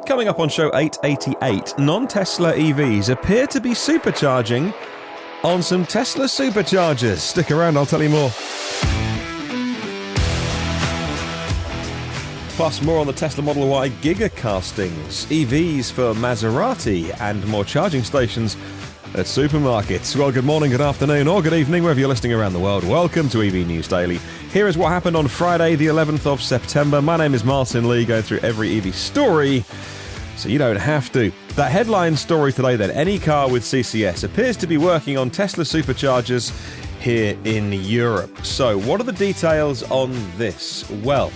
Coming up on show 888, non-Tesla EVs appear to be supercharging on some Tesla Superchargers. Stick around, I'll tell you more. Plus, more on the Tesla Model Y Gigacastings, EVs for Maserati, and more charging stations at supermarkets. Well, good morning, good afternoon, or good evening, wherever you're listening around the world. Welcome to EV News Daily. Here is what happened on Friday, the 11th of September. My name is Martyn Lee, going through every EV story, so you don't have to. That headline story today then, any car with CCS appears to be working on Tesla Superchargers here in Europe. So, what are the details on this? Well,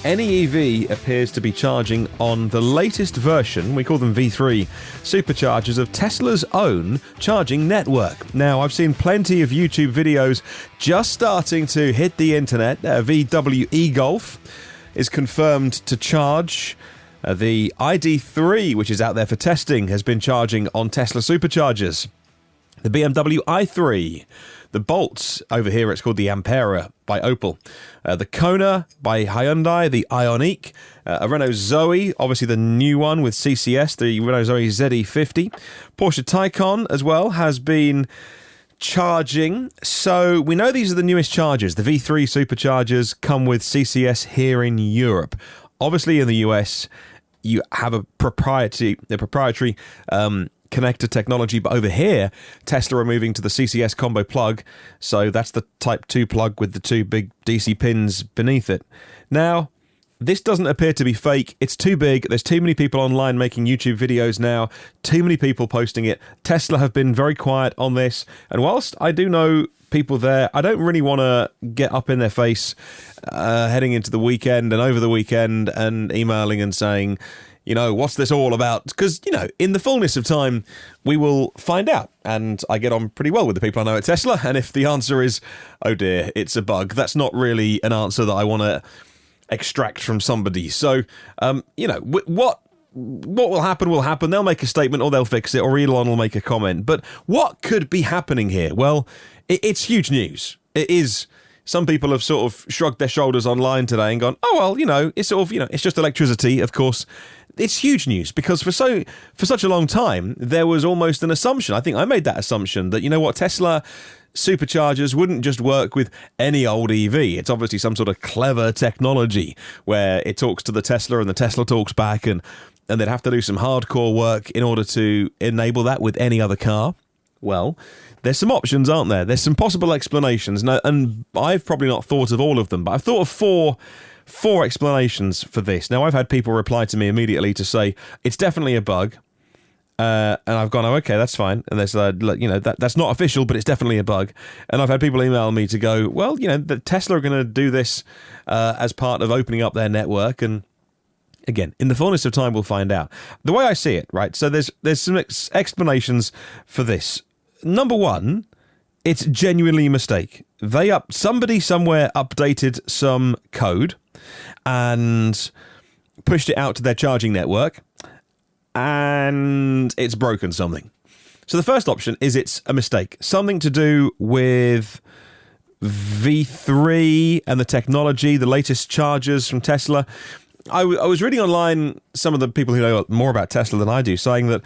any EV appears to be charging on the latest version, we call them V3, superchargers of Tesla's own charging network. Now, I've seen plenty of YouTube videos just starting to hit the internet. VW e-Golf is confirmed to charge. The ID.3, which is out there for testing, has been charging on Tesla Superchargers. The BMW i3, the Bolt, over here it's called the Ampera by Opel, the Kona by Hyundai, the Ioniq, a Renault Zoe, obviously the new one with CCS, the Renault Zoe ZE50. Porsche Taycan as well has been charging. So we know these are the newest chargers. The V3 superchargers come with CCS here in Europe. Obviously in the US, you have a proprietary connector technology, but over here Tesla are moving to the CCS combo plug, so that's the type 2 plug with the two big DC pins beneath it. Now, this doesn't appear to be fake. It's too big. There's too many people online making YouTube videos now, too many people posting it. Tesla have been very quiet on this, and whilst I do know people there, I don't really want to get up in their face heading into the weekend and over the weekend and emailing and saying, you know, what's this all about? Because, you know, in the fullness of time, we will find out. And I get on pretty well with the people I know at Tesla. And if the answer is, oh dear, it's a bug, that's not really an answer that I want to extract from somebody. So, you know, what will happen will happen. They'll make a statement or they'll fix it or Elon will make a comment. But what could be happening here? Well, it's huge news. It is. Some people have sort of shrugged their shoulders online today and gone, oh, well, you know, it's sort of, you know, it's just electricity, of course. It's huge news because for such a long time, there was almost an assumption. I think I made that assumption that, you know what, Tesla superchargers wouldn't just work with any old EV. It's obviously some sort of clever technology where it talks to the Tesla and the Tesla talks back, and they'd have to do some hardcore work in order to enable that with any other car. Well, there's some options, aren't there? There's some possible explanations. Now, and I've probably not thought of all of them, but I've thought of four explanations for this. Now, I've had people reply to me immediately to say, it's definitely a bug. And I've gone, oh, okay, that's fine. And there's, you know, that's not official, but it's definitely a bug. And I've had people email me to go, well, you know, the Tesla are going to do this as part of opening up their network. And again, in the fullness of time, we'll find out. The way I see it, right, so there's some explanations for this. Number one, it's genuinely a mistake. Somebody somewhere updated some code and pushed it out to their charging network, and it's broken something. So the first option is it's a mistake. Something to do with V3 and the technology, the latest chargers from Tesla. I was reading online some of the people who know more about Tesla than I do saying that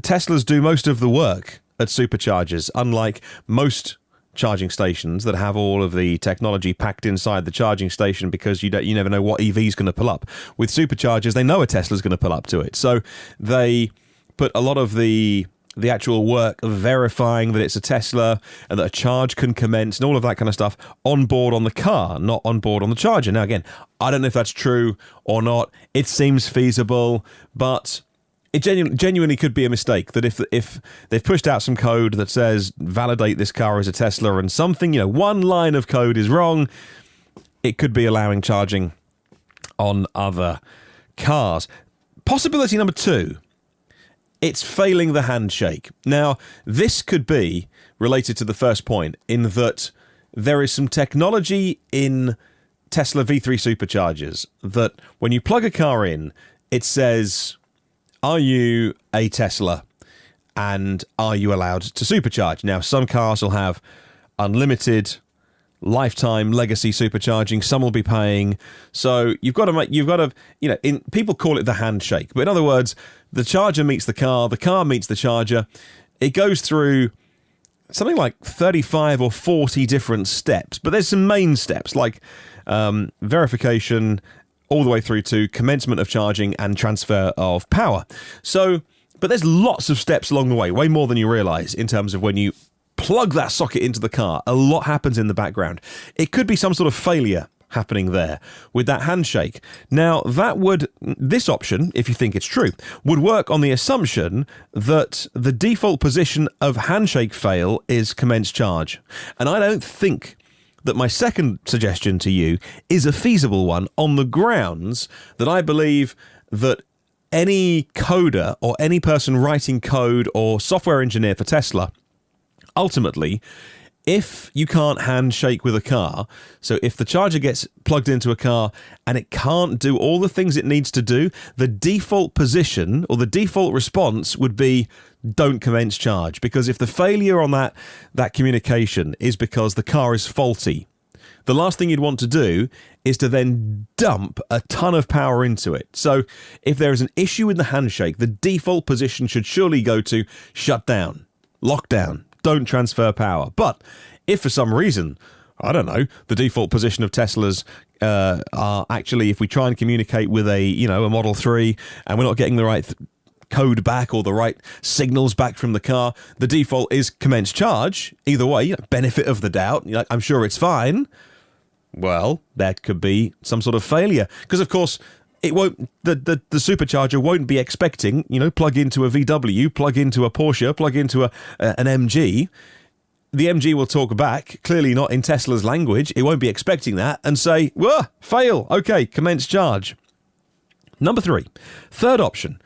Teslas do most of the work at superchargers, unlike most charging stations that have all of the technology packed inside the charging station because you never know what EV is going to pull up. With superchargers, they know a Tesla's going to pull up to it. So they put a lot of the actual work of verifying that it's a Tesla and that a charge can commence and all of that kind of stuff on board on the car, not on board on the charger. Now, again, I don't know if that's true or not. It seems feasible, but it genuinely could be a mistake that if they've pushed out some code that says validate this car as a Tesla and something, you know, one line of code is wrong, it could be allowing charging on other cars. Possibility number two, it's failing the handshake. Now, this could be related to the first point in that there is some technology in Tesla V3 superchargers that when you plug a car in, it says, are you a Tesla and are you allowed to supercharge? Now, some cars will have unlimited lifetime legacy supercharging. Some will be paying. So you've got to, people call it the handshake. But in other words, the charger meets the car meets the charger. It goes through something like 35 or 40 different steps. But there's some main steps like verification all the way through to commencement of charging and transfer of power. So, but there's lots of steps along the way more than you realise in terms of when you plug that socket into the car. A lot happens in the background. It could be some sort of failure happening there with that handshake. Now, this option, if you think it's true, would work on the assumption that the default position of handshake fail is commence charge. And I don't think that my second suggestion to you is a feasible one on the grounds that I believe that any coder or any person writing code or software engineer for Tesla, ultimately, if you can't handshake with a car, so if the charger gets plugged into a car and it can't do all the things it needs to do, the default position or the default response would be don't commence charge. Because if the failure on that communication is because the car is faulty, the last thing you'd want to do is to then dump a ton of power into it. So if there is an issue with the handshake, the default position should surely go to shut down, lockdown, don't transfer power. But if for some reason, I don't know, the default position of Teslas are actually, if we try and communicate with a Model 3 and we're not getting the right code back or the right signals back from the car, the default is commence charge. Either way, benefit of the doubt, I'm sure it's fine. Well, that could be some sort of failure. Because, of course, it won't. The supercharger won't be expecting, plug into a VW, plug into a Porsche, plug into an MG. The MG will talk back, clearly not in Tesla's language. It won't be expecting that and say, whoa, fail. Okay, commence charge. Number 3, third option.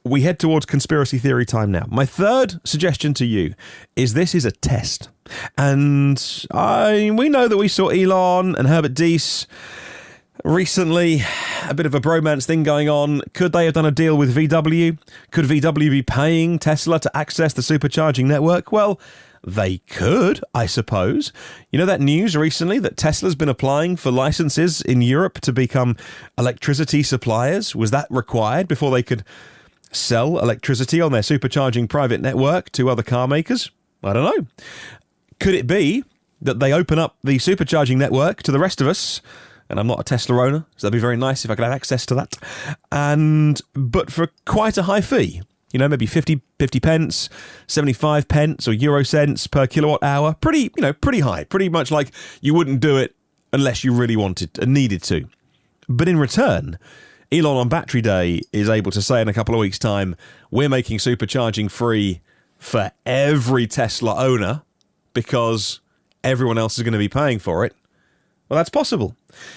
We head towards conspiracy theory time now. My third suggestion to you is this is a test. And we know that we saw Elon and Herbert Diess recently, a bit of a bromance thing going on. Could they have done a deal with VW? Could VW be paying Tesla to access the supercharging network? Well, they could, I suppose. You know that news recently that Tesla's been applying for licenses in Europe to become electricity suppliers? Was that required before they could sell electricity on their supercharging private network to other car makers? I don't know. Could it be that they open up the supercharging network to the rest of us? And I'm not a Tesla owner, so that'd be very nice if I could have access to that. But for quite a high fee, maybe 50 pence, 75 pence or euro cents per kilowatt hour. Pretty high. Pretty much like you wouldn't do it unless you really wanted and needed to. But in return, Elon on Battery Day is able to say in a couple of weeks' time, we're making supercharging free for every Tesla owner because everyone else is going to be paying for it. Well, that's possible.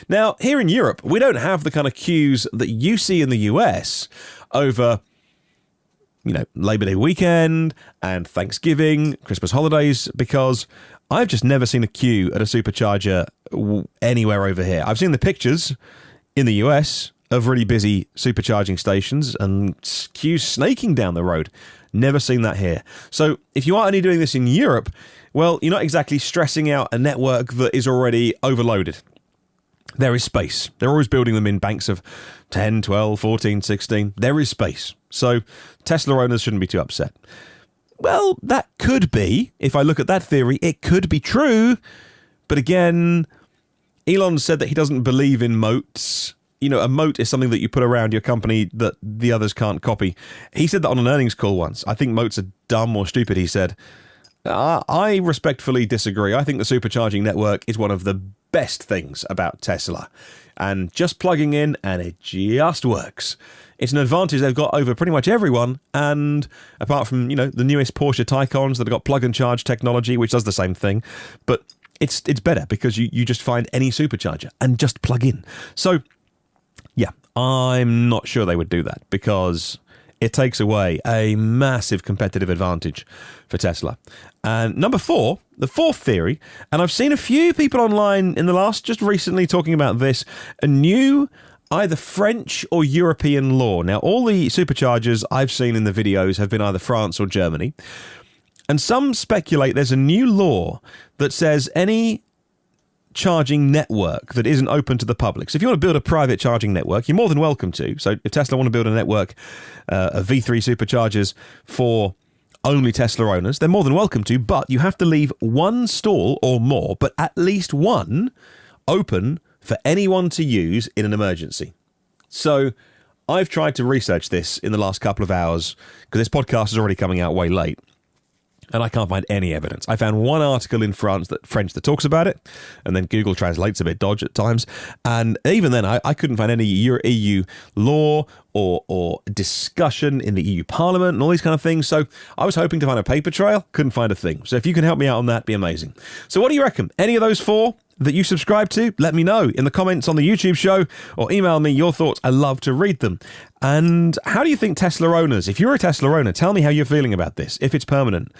Now, here in Europe, we don't have the kind of queues that you see in the US over, Labor Day weekend and Thanksgiving, Christmas holidays, because I've just never seen a queue at a supercharger anywhere over here. I've seen the pictures in the US of really busy supercharging stations and queues snaking down the road. Never seen that here. So if you are only doing this in Europe, well, you're not exactly stressing out a network that is already overloaded. There is space. They're always building them in banks of 10, 12, 14, 16. There is space. So Tesla owners shouldn't be too upset. Well, that could be, if I look at that theory, it could be true. But again, Elon said that he doesn't believe in moats. A moat is something that you put around your company that the others can't copy. He said that on an earnings call once. I think moats are dumb or stupid, he said. I respectfully disagree. I think the supercharging network is one of the best things about Tesla. And just plugging in, and it just works. It's an advantage they've got over pretty much everyone. And apart from, the newest Porsche Taycans that have got plug and charge technology, which does the same thing. But it's better because you just find any supercharger and just plug in. So, yeah, I'm not sure they would do that because it takes away a massive competitive advantage for Tesla. And number 4, the fourth theory, and I've seen a few people online in the last, just recently talking about this, a new either French or European law. Now, all the superchargers I've seen in the videos have been either France or Germany. And some speculate there's a new law that says any charging network that isn't open to the public. So if you want to build a private charging network, you're more than welcome to. So if Tesla want to build a network of V3 superchargers for only Tesla owners, they're more than welcome to, but you have to leave one stall or more, but at least one, open for anyone to use in an emergency. So I've tried to research this in the last couple of hours because this podcast is already coming out way late, and I can't find any evidence. I found one article in French that talks about it, and then Google translates a bit dodgy at times. And even then, I couldn't find any EU law or discussion in the EU Parliament and all these kind of things. So I was hoping to find a paper trail, couldn't find a thing. So if you can help me out on that, be amazing. So what do you reckon? Any of those four that you subscribe to? Let me know in the comments on the YouTube show or email me your thoughts. I love to read them. And how do you think Tesla owners, if you're a Tesla owner, tell me how you're feeling about this, if it's permanent.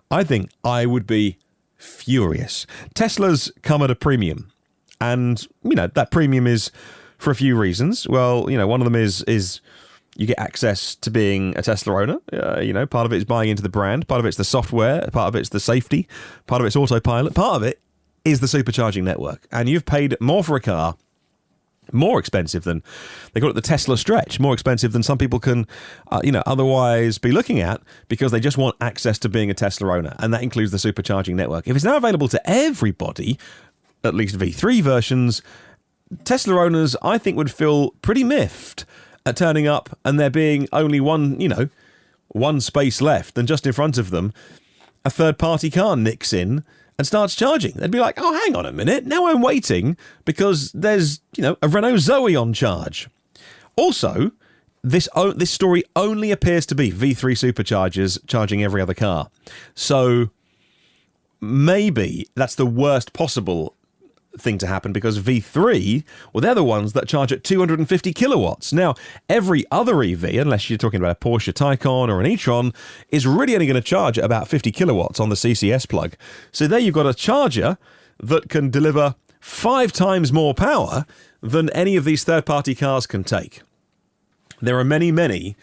I think I would be furious. Teslas come at a premium. And, that premium is for a few reasons. Well, one of them is you get access to being a Tesla owner. Part of it is buying into the brand. Part of it's the software. Part of it's the safety. Part of it's autopilot. Part of it is the supercharging network. And you've paid more for a car, more expensive than, they call it the Tesla stretch, more expensive than some people can, otherwise be looking at, because they just want access to being a Tesla owner. And that includes the supercharging network. If it's now available to everybody, at least V3 versions, Tesla owners, I think, would feel pretty miffed at turning up and there being only one space left, and just in front of them, a third-party car nicks in and starts charging. They'd be like, oh, hang on a minute, now I'm waiting because there's, a Renault Zoe on charge. Also, this story only appears to be V3 superchargers charging every other car. So maybe that's the worst possible thing to happen, because V3, well, they're the ones that charge at 250 kilowatts. Now, every other EV, unless you're talking about a Porsche Taycan or an e-tron, is really only going to charge at about 50 kilowatts on the CCS plug. So there you've got a charger that can deliver 5 times more power than any of these third-party cars can take. There are many, many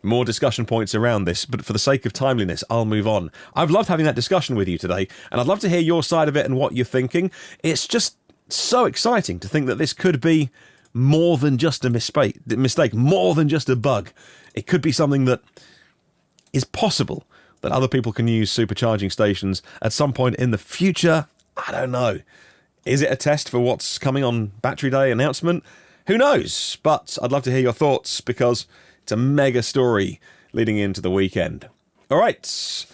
more discussion points around this, but for the sake of timeliness, I'll move on. I've loved having that discussion with you today, and I'd love to hear your side of it and what you're thinking. It's just so exciting to think that this could be more than just a mistake, more than just a bug. It could be something that is possible, that other people can use supercharging stations at some point in the future. I don't know. Is it a test for what's coming on Battery Day announcement? Who knows? But I'd love to hear your thoughts, because it's a mega story leading into the weekend. All right.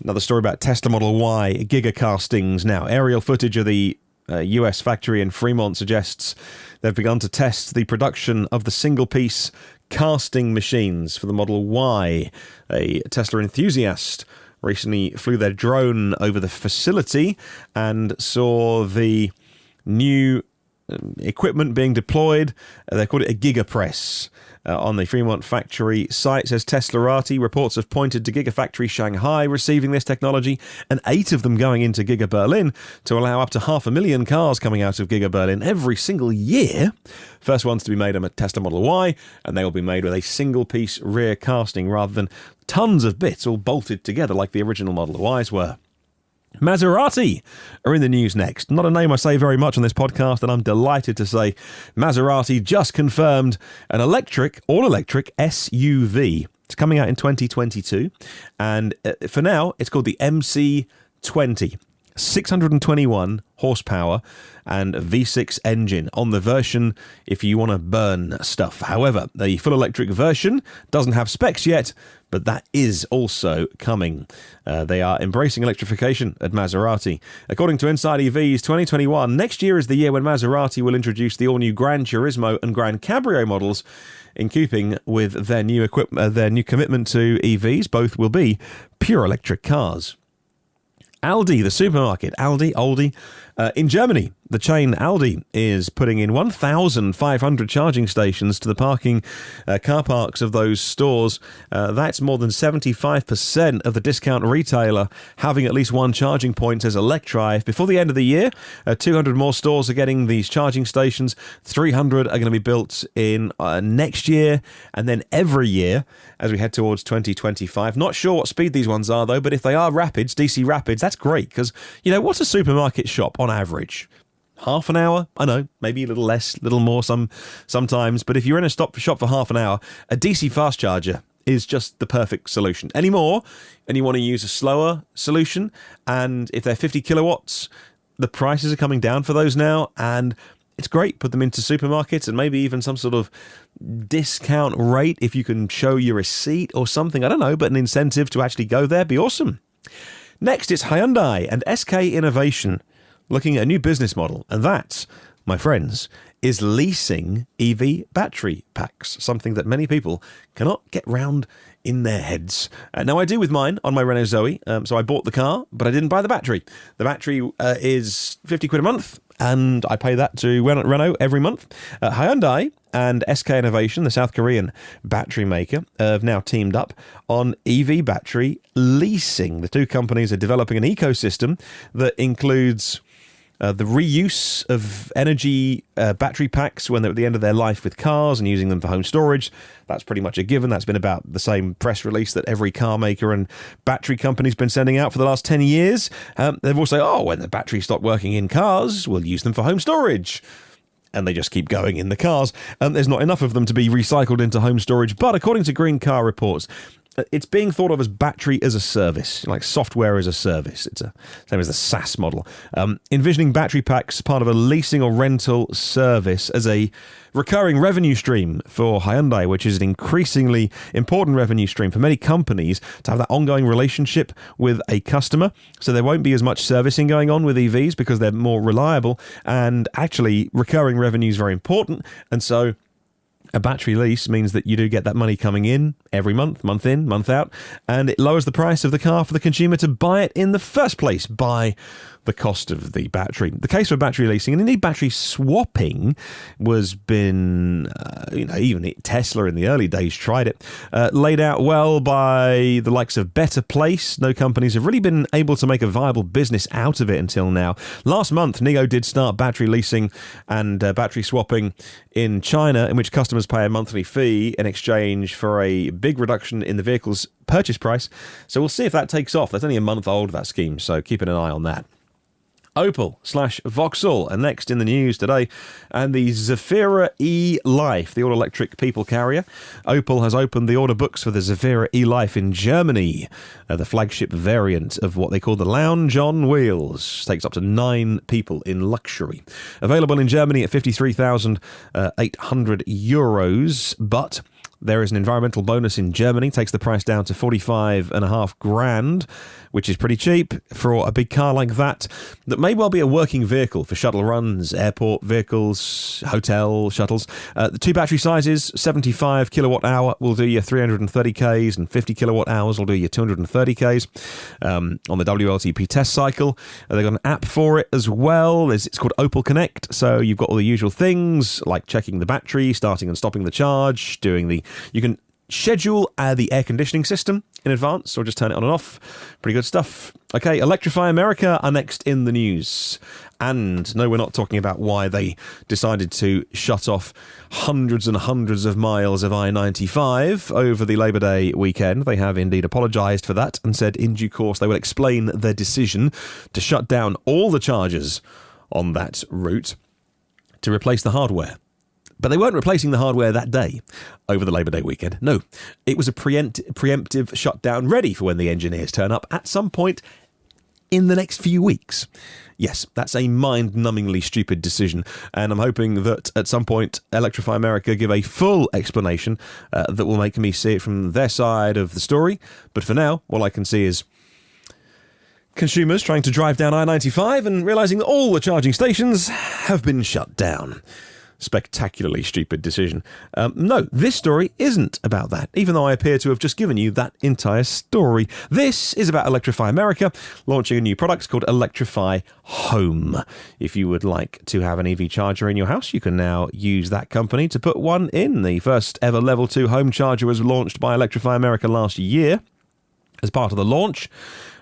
Another story about Tesla Model Y Gigacastings now. Aerial footage of the US factory in Fremont suggests they've begun to test the production of the single-piece casting machines for the Model Y. A Tesla enthusiast recently flew their drone over the facility and saw the new equipment being deployed. They called it a Giga press. On the Fremont factory site, says Teslarati. Reports have pointed to Gigafactory Shanghai receiving this technology, and 8 of them going into Giga Berlin to allow up to 500,000 cars coming out of Giga Berlin every single year. First ones to be made are Tesla Model Y, and they will be made with a single-piece rear casting rather than tons of bits all bolted together like the original Model Ys were. Maserati are in the news next. Not a name I say very much on this podcast, and I'm delighted to say Maserati just confirmed an all-electric SUV. It's coming out in 2022, and for now, it's called the MC20. 621 horsepower and a V6 engine on the version if you want to burn stuff. However, the full electric version doesn't have specs yet, but that is also coming. They are embracing electrification at Maserati. According to Inside EVs, 2021, next year is the year when Maserati will introduce the all-new Gran Turismo and Gran Cabrio models. In keeping with their new commitment to EVs, both will be pure electric cars. Aldi, the supermarket, Aldi, in Germany, the chain Aldi is putting in 1,500 charging stations to the car parks of those stores. That's more than 75% of the discount retailer having at least one charging point, says Electrify. Before the end of the year, 200 more stores are getting these charging stations. 300 are going to be built in next year, and then every year as we head towards 2025. Not sure what speed these ones are, though, but if they are rapids, DC rapids, that's great, because, what's a supermarket shop on average? half an hour. I know, maybe a little less, a little more sometimes. But if you're in a shop for half an hour, a DC fast charger is just the perfect solution. Any more, and you want to use a slower solution, and if they're 50 kilowatts, the prices are coming down for those now, and it's great. Put them into supermarkets and maybe even some sort of discount rate if you can show your receipt or something. I don't know, but an incentive to actually go there be awesome. Next, it's Hyundai and SK Innovation looking at a new business model, and that, my friends, is leasing EV battery packs, something that many people cannot get round in their heads. Now, I do with mine on my Renault Zoe, so I bought the car, but I didn't buy the battery. The battery is 50 quid a month, and I pay that to Renault every month. Hyundai and SK Innovation, the South Korean battery maker, have now teamed up on EV battery leasing. The two companies are developing an ecosystem that includes the reuse of energy battery packs when they're at the end of their life with cars and using them for home storage. That's pretty much a given. That's been about the same press release that every car maker and battery company's been sending out for the last 10 years. They've also, when the batteries stop working in cars, we'll use them for home storage. And they just keep going in the cars. There's not enough of them to be recycled into home storage. But according to Green Car Reports, it's being thought of as battery as a service, like software as a service. It's the same as the SaaS model. Envisioning battery packs part of a leasing or rental service as a recurring revenue stream for Hyundai, which is an increasingly important revenue stream for many companies to have that ongoing relationship with a customer. So there won't be as much servicing going on with EVs because they're more reliable. And actually, recurring revenue is very important. And so a battery lease means that you do get that money coming in every month in, month out, and it lowers the price of the car for the consumer to buy it in the first place by the cost of the battery. The case for battery leasing, and indeed battery swapping, was been, even Tesla in the early days tried it, laid out well by the likes of Better Place. No companies have really been able to make a viable business out of it until now. Last month, NIO did start battery leasing and battery swapping in China, in which customers pay a monthly fee in exchange for a big reduction in the vehicle's purchase price. So we'll see if that takes off. That's only a month old, that scheme, so keeping an eye on that. Opel/Vauxhall are next in the news today, and the Zafira-e Life, the all-electric people carrier. Opel has opened the order books for the Zafira-e Life in Germany, the flagship variant of what they call the lounge on wheels. Takes up to 9 people in luxury. Available in Germany at €53,800, but there is an environmental bonus in Germany, takes the price down to 45.5 grand, which is pretty cheap for a big car like that may well be a working vehicle for shuttle runs, airport vehicles, hotel shuttles. The two battery sizes, 75 kilowatt hour will do you 330 Ks, and 50 kilowatt hours will do you 230 Ks. On the WLTP test cycle, they've got an app for it as well. It's called Opel Connect, so you've got all the usual things like checking the battery, starting and stopping the charge, you can schedule the air conditioning system in advance or just turn it on and off. Pretty good stuff. Okay, Electrify America are next in the news. And no, we're not talking about why they decided to shut off hundreds and hundreds of miles of I-95 over the Labour Day weekend. They have indeed apologised for that and said in due course they will explain their decision to shut down all the chargers on that route to replace the hardware. But they weren't replacing the hardware that day over the Labour Day weekend. No, it was a preemptive shutdown ready for when the engineers turn up at some point in the next few weeks. Yes, that's a mind-numbingly stupid decision, and I'm hoping that at some point Electrify America give a full explanation that will make me see it from their side of the story. But for now, all I can see is consumers trying to drive down I-95 and realising that all the charging stations have been shut down. Spectacularly stupid decision. No, this story isn't about that, even though I appear to have just given you that entire story. This is about Electrify America launching a new product called Electrify Home. If you would like to have an EV charger in your house, you can now use that company to put one in. The first ever Level 2 home charger was launched by Electrify America last year. As part of the launch,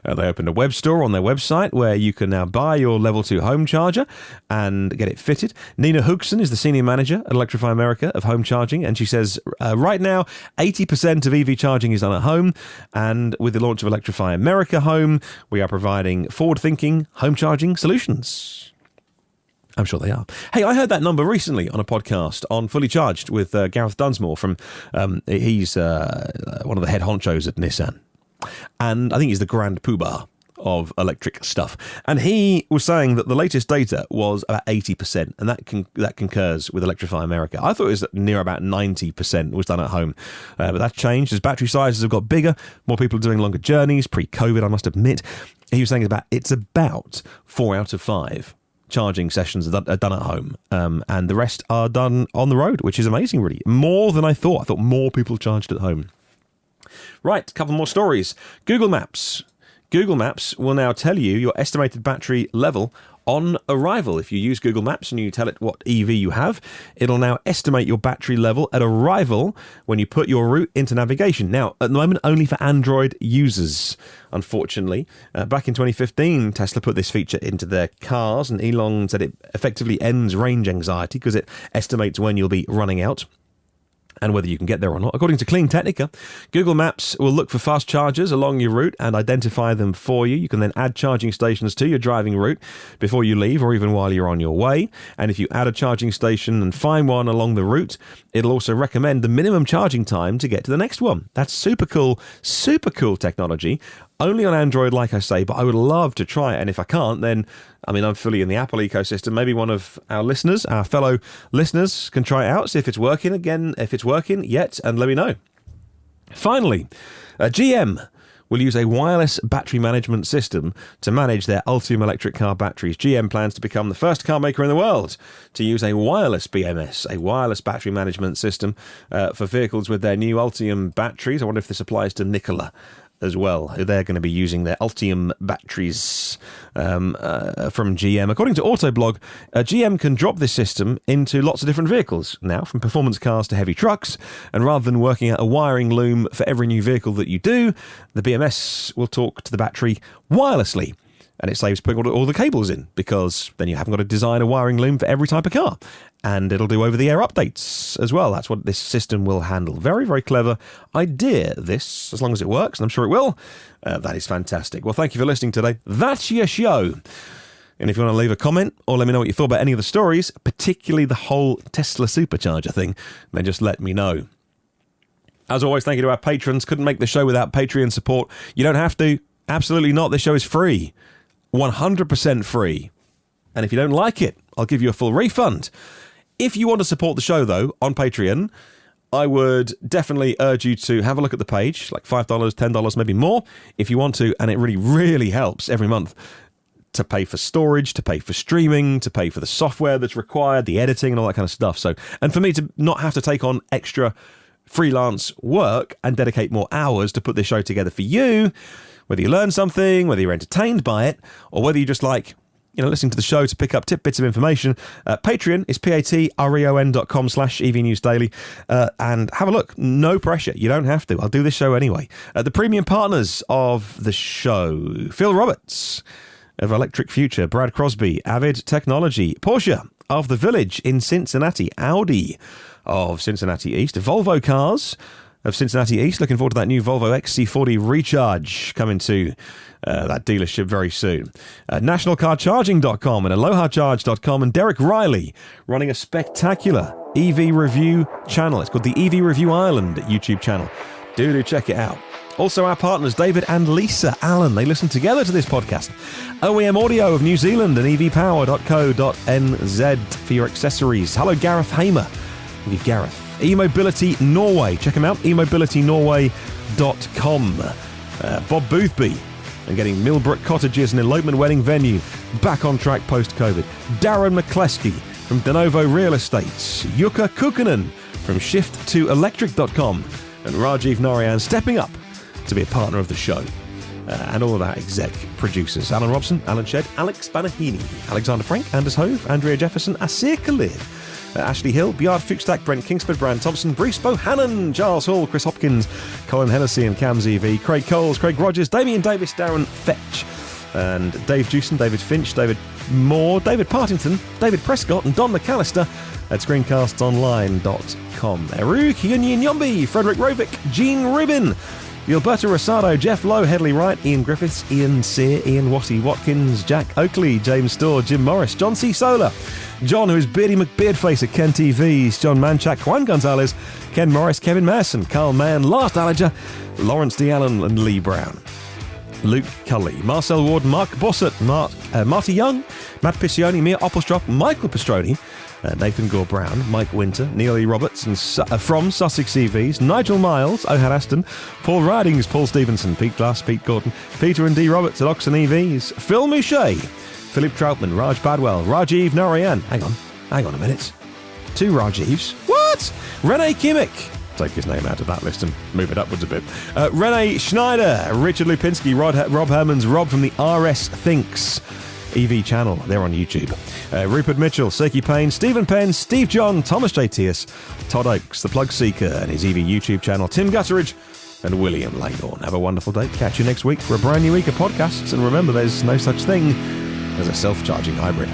they opened a web store on their website where you can now buy your Level 2 home charger and get it fitted. Nina Hoogson is the senior manager at Electrify America of home charging, and she says right now 80% of EV charging is done at home, and with the launch of Electrify America Home, we are providing forward-thinking home charging solutions. I'm sure they are. Hey, I heard that number recently on a podcast on Fully Charged with Gareth Dunsmore from, he's one of the head honchos at Nissan. And I think he's the grand poobah of electric stuff. And he was saying that the latest data was about 80%, and that concurs with Electrify America. I thought it was near about 90% was done at home. But that's changed as battery sizes have got bigger, more people are doing longer journeys, pre-COVID, I must admit. He was saying it's about 4 out of 5 charging sessions are done at home, and the rest are done on the road, which is amazing, really. More than I thought. I thought more people charged at home. Right, a couple more stories. Google Maps. Google Maps will now tell you your estimated battery level on arrival. If you use Google Maps and you tell it what EV you have, it'll now estimate your battery level at arrival when you put your route into navigation. Now, at the moment, only for Android users, unfortunately. Back in 2015, Tesla put this feature into their cars, and Elon said it effectively ends range anxiety because it estimates when you'll be running out and whether you can get there or not. According to Clean Technica, Google Maps will look for fast chargers along your route and identify them for you. You can then add charging stations to your driving route before you leave or even while you're on your way. And if you add a charging station and find one along the route, it'll also recommend the minimum charging time to get to the next one. That's super cool technology. Only on Android, like I say, but I would love to try it. And if I can't, then, I'm fully in the Apple ecosystem. Maybe one of our listeners, our fellow listeners, can try it out, see if it's working yet, and let me know. Finally, GM will use a wireless battery management system to manage their Ultium electric car batteries. GM plans to become the first car maker in the world to use a wireless BMS, a wireless battery management system, for vehicles with their new Ultium batteries. I wonder if this applies to Nikola as well. They're going to be using their Ultium batteries from GM. According to Autoblog, GM can drop this system into lots of different vehicles now, from performance cars to heavy trucks, and rather than working out a wiring loom for every new vehicle that you do, the BMS will talk to the battery wirelessly. And it saves putting all the cables in, because then you haven't got to design a wiring loom for every type of car. And it'll do over-the-air updates as well. That's what this system will handle. Very, very clever idea, this, as long as it works, and I'm sure it will. That is fantastic. Well, thank you for listening today. That's your show. And if you want to leave a comment or let me know what you thought about any of the stories, particularly the whole Tesla Supercharger thing, then just let me know. As always, thank you to our patrons. Couldn't make the show without Patreon support. You don't have to. Absolutely not. This show is free. 100% free. And if you don't like it, I'll give you a full refund. If you want to support the show, though, on Patreon, I would definitely urge you to have a look at the page, like $5, $10, maybe more, if you want to, and it really, really helps every month to pay for storage, to pay for streaming, to pay for the software that's required, the editing, and all that kind of stuff. So, and for me to not have to take on extra freelance work and dedicate more hours to put this show together for you, whether you learn something, whether you're entertained by it, or whether you just like, listening to the show to pick up tidbits of information, Patreon is patreon.com/evnewsdaily, and have a look. No pressure. You don't have to. I'll do this show anyway. The premium partners of the show: Phil Roberts of Electric Future, Brad Crosby, Avid Technology, Porsche of the Village in Cincinnati, Audi of Cincinnati East, Volvo Cars of Cincinnati East. Looking forward to that new Volvo XC40 Recharge coming to that dealership very soon. NationalCarCharging.com and AlohaCharge.com, and Derek Riley running a spectacular EV review channel. It's called the EV Review Ireland YouTube channel. Do check it out. Also, our partners, David and Lisa Allen, they listen together to this podcast. OEM Audio of New Zealand and evpower.co.nz for your accessories. Hello, Gareth Hamer. Thank you, Gareth. eMobility Norway. Check them out, eMobilityNorway.com. Bob Boothby, and getting Millbrook Cottages, an elopement wedding venue, back on track post-COVID. Darren McCleskey from DeNovo Real Estates. Jukka Kukkonen from shift2electric.com. And Rajiv Narayan stepping up to be a partner of the show. And all of our exec producers: Alan Robson, Alan Shedd, Alex Banahini, Alexander Frank, Anders Hove, Andrea Jefferson, Asir Khalid, Ashley Hill, Bjard Fuchstack, Brent Kingsford, Brand Thompson, Bruce Bohannon, Giles Hall, Chris Hopkins, Colin Hennessy and Cams EV, Craig Coles, Craig Rogers, Damien Davis, Darren Fetch, and Dave Jewson, David Finch, David Moore, David Partington, David Prescott, and Don McAllister at screencastsonline.com. Eru Kiunyi Nyombi, Frederick Rovick, Gene Rubin, Gilberto Rosado, Jeff Lowe, Headley Wright, Ian Griffiths, Ian Sear, Ian Watty Watkins, Jack Oakley, James Storr, Jim Morris, John C. Solar, John, who is Beardy McBeardface at Ken TVs, John Manchak, Juan Gonzalez, Ken Morris, Kevin Masson, Carl Mann, Lars Daliger, Lawrence D. Allen, and Lee Brown. Luke Cully, Marcel Ward, Mark Bossett, Marty Young, Matt Piccioni, Mia Oppelstrop, Michael Pastroni, Nathan Gore Brown, Mike Winter, Neil E. Roberts and from Sussex EVs, Nigel Miles, Ohad Aston, Paul Ridings, Paul Stevenson, Pete Glass, Pete Gordon, Peter and D. Roberts at Oxon EVs, Phil Mouchet, Philip Troutman, Raj Badwell, Rajiv Narayan. Hang on a minute. 2 Rajivs? What? Renee Kimmick. Take his name out of that list and move it upwards a bit. Renee Schneider, Richard Lupinski, Rob Hermans, Rob from the RS Thinks EV channel. They're on YouTube. Rupert Mitchell, Serky Payne, Stephen Penn, Steve John, Thomas J. Tias, Todd Oakes, The Plug Seeker and his EV YouTube channel, Tim Gutteridge and William Langhorne. Have a wonderful day. Catch you next week for a brand new week of podcasts. And remember, there's no such thing as a self-charging hybrid.